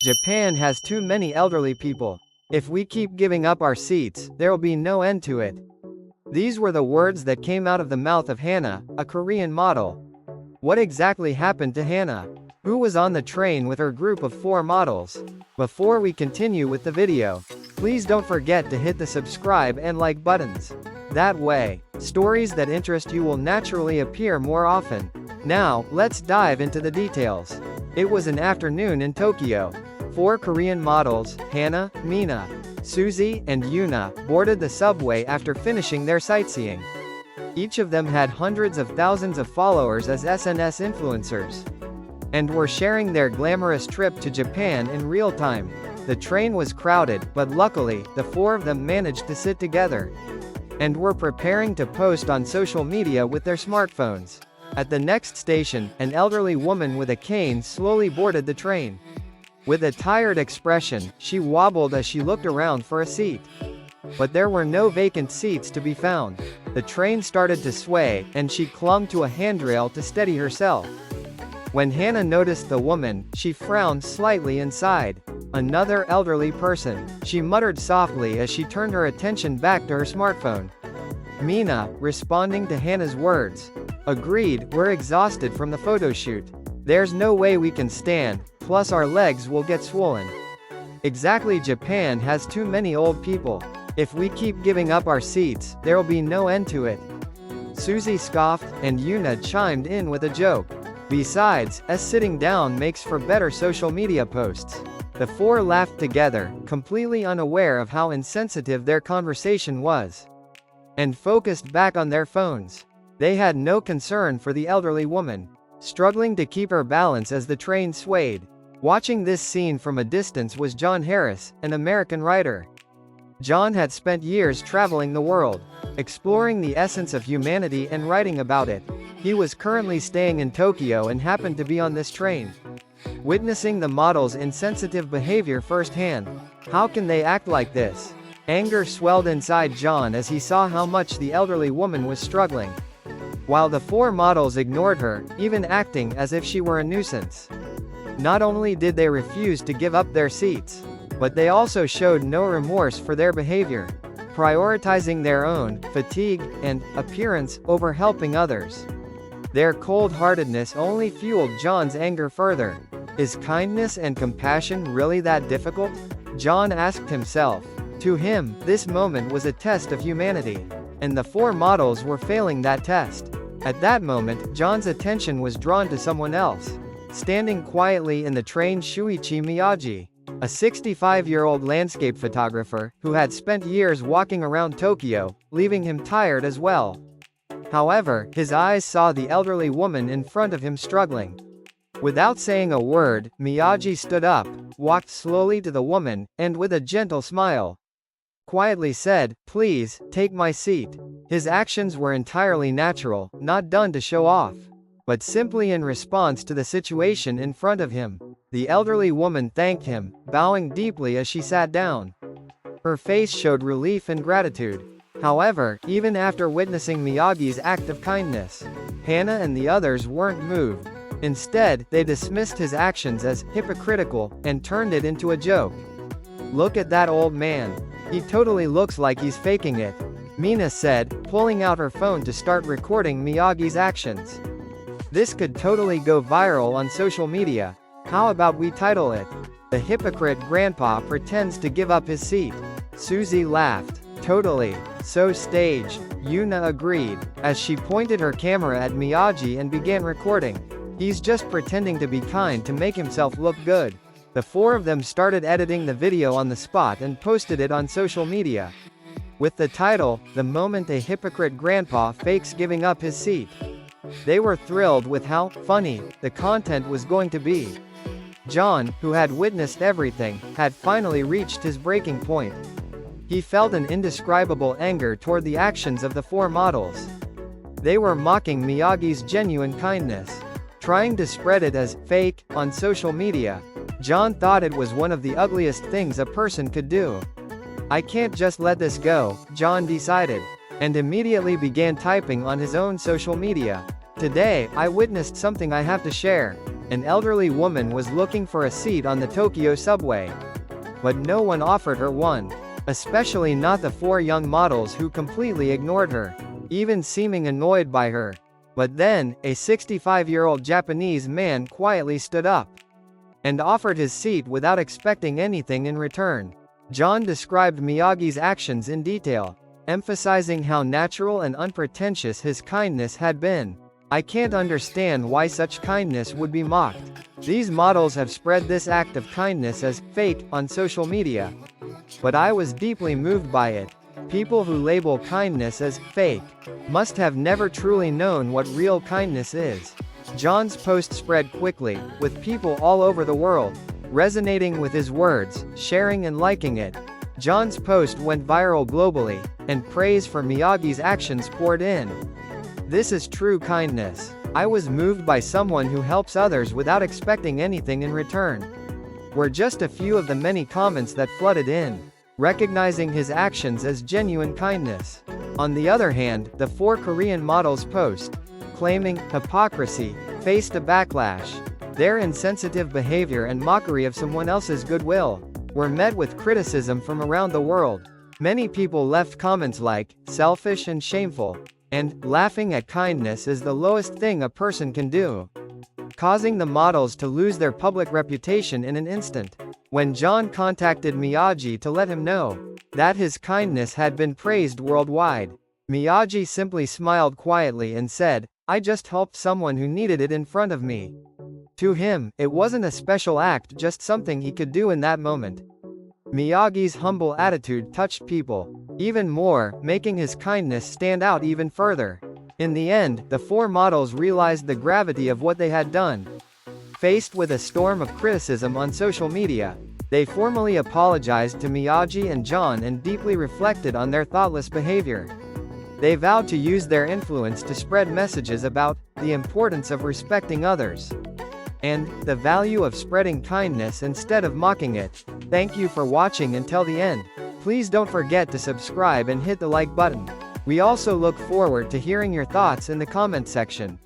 Japan has too many elderly people. If we keep giving up our seats, there'll be no end to it. These were the words that came out of the mouth of Hannah, a Korean model. What exactly happened to Hannah? Who was on the train with her group of 4 models? Before we continue with the video, please don't forget to hit the subscribe and like buttons. That way, stories that interest you will naturally appear more often. Now, let's dive into the details. It was an afternoon in Tokyo. 4 Korean models, Hannah, Mina, Suzy, and Yuna, boarded the subway after finishing their sightseeing. Each of them had hundreds of thousands of followers as SNS influencers, and were sharing their glamorous trip to Japan in real time. The train was crowded, but luckily, the 4 of them managed to sit together, and were preparing to post on social media with their smartphones. At the next station, an elderly woman with a cane slowly boarded the train. With a tired expression, she wobbled as she looked around for a seat. But there were no vacant seats to be found. The train started to sway, and she clung to a handrail to steady herself. When Hannah noticed the woman, she frowned slightly and sighed. Another elderly person, she muttered softly as she turned her attention back to her smartphone. Mina, responding to Hannah's words, agreed, we're exhausted from the photo shoot. There's no way we can stand, plus our legs will get swollen. Exactly, Japan has too many old people. If we keep giving up our seats, there'll be no end to it. Suzy scoffed, and Yuna chimed in with a joke. Besides, sitting down makes for better social media posts. The 4 laughed together, completely unaware of how insensitive their conversation was, and focused back on their phones. They had no concern for the elderly woman, struggling to keep her balance as the train swayed. Watching this scene from a distance was John Harris, an American writer. John had spent years traveling the world, exploring the essence of humanity and writing about it. He was currently staying in Tokyo and happened to be on this train, witnessing the models' insensitive behavior firsthand. How can they act like this? Anger swelled inside John as he saw how much the elderly woman was struggling, while the 4 models ignored her, even acting as if she were a nuisance. Not only did they refuse to give up their seats, but they also showed no remorse for their behavior, prioritizing their own fatigue and appearance over helping others. Their cold-heartedness only fueled John's anger further. Is kindness and compassion really that difficult? John asked himself. To him, this moment was a test of humanity, and the 4 models were failing that test. At that moment, John's attention was drawn to someone else. Standing quietly in the train, Shuichi Miyagi, a 65-year-old landscape photographer, who had spent years walking around Tokyo, leaving him tired as well. However, his eyes saw the elderly woman in front of him struggling. Without saying a word, Miyagi stood up, walked slowly to the woman, and with a gentle smile, quietly said, "Please, take my seat." His actions were entirely natural, not done to show off, but simply in response to the situation in front of him. The elderly woman thanked him, bowing deeply as she sat down. Her face showed relief and gratitude. However, even after witnessing Miyagi's act of kindness, Hannah and the others weren't moved. Instead, they dismissed his actions as hypocritical, and turned it into a joke. Look at that old man. He totally looks like he's faking it, Mina said, pulling out her phone to start recording Miyagi's actions. This could totally go viral on social media. How about we title it, "The Hypocrite Grandpa Pretends to Give Up His Seat"? Suzy laughed. Totally. So staged, Yuna agreed, as she pointed her camera at Miyagi and began recording. He's just pretending to be kind to make himself look good. The 4 of them started editing the video on the spot and posted it on social media, with the title, "The Moment a Hypocrite Grandpa Fakes Giving Up His Seat." They were thrilled with how funny the content was going to be. John, who had witnessed everything, had finally reached his breaking point. He felt an indescribable anger toward the actions of the 4 models. They were mocking Miyagi's genuine kindness, trying to spread it as fake on social media. John thought it was one of the ugliest things a person could do. I can't just let this go, John decided, and immediately began typing on his own social media. Today, I witnessed something I have to share. An elderly woman was looking for a seat on the Tokyo subway. But no one offered her one. Especially not the 4 young models who completely ignored her, even seeming annoyed by her. But then, a 65-year-old Japanese man quietly stood up and offered his seat without expecting anything in return. John described Miyagi's actions in detail, emphasizing how natural and unpretentious his kindness had been. I can't understand why such kindness would be mocked. These models have spread this act of kindness as fake on social media. But I was deeply moved by it. People who label kindness as fake must have never truly known what real kindness is. John's post spread quickly, with people all over the world resonating with his words, sharing and liking it. John's post went viral globally, and praise for Miyagi's actions poured in. This is true kindness. I was moved by someone who helps others without expecting anything in return. Were just a few of the many comments that flooded in, recognizing his actions as genuine kindness. On the other hand, the 4 Korean models' post, claiming hypocrisy, faced a backlash. Their insensitive behavior and mockery of someone else's goodwill were met with criticism from around the world. Many people left comments like, selfish and shameful, and laughing at kindness is the lowest thing a person can do, causing the models to lose their public reputation in an instant. When John contacted Miyagi to let him know that his kindness had been praised worldwide, Miyagi simply smiled quietly and said, "I just helped someone who needed it in front of me." To him, it wasn't a special act, just something he could do in that moment. Miyagi's humble attitude touched people even more, making his kindness stand out even further. In the end, the 4 models realized the gravity of what they had done. Faced with a storm of criticism on social media, they formally apologized to Miyagi and John and deeply reflected on their thoughtless behavior. They vowed to use their influence to spread messages about the importance of respecting others and the value of spreading kindness instead of mocking it. Thank you for watching until the end. Please don't forget to subscribe and hit the like button. We also look forward to hearing your thoughts in the comment section.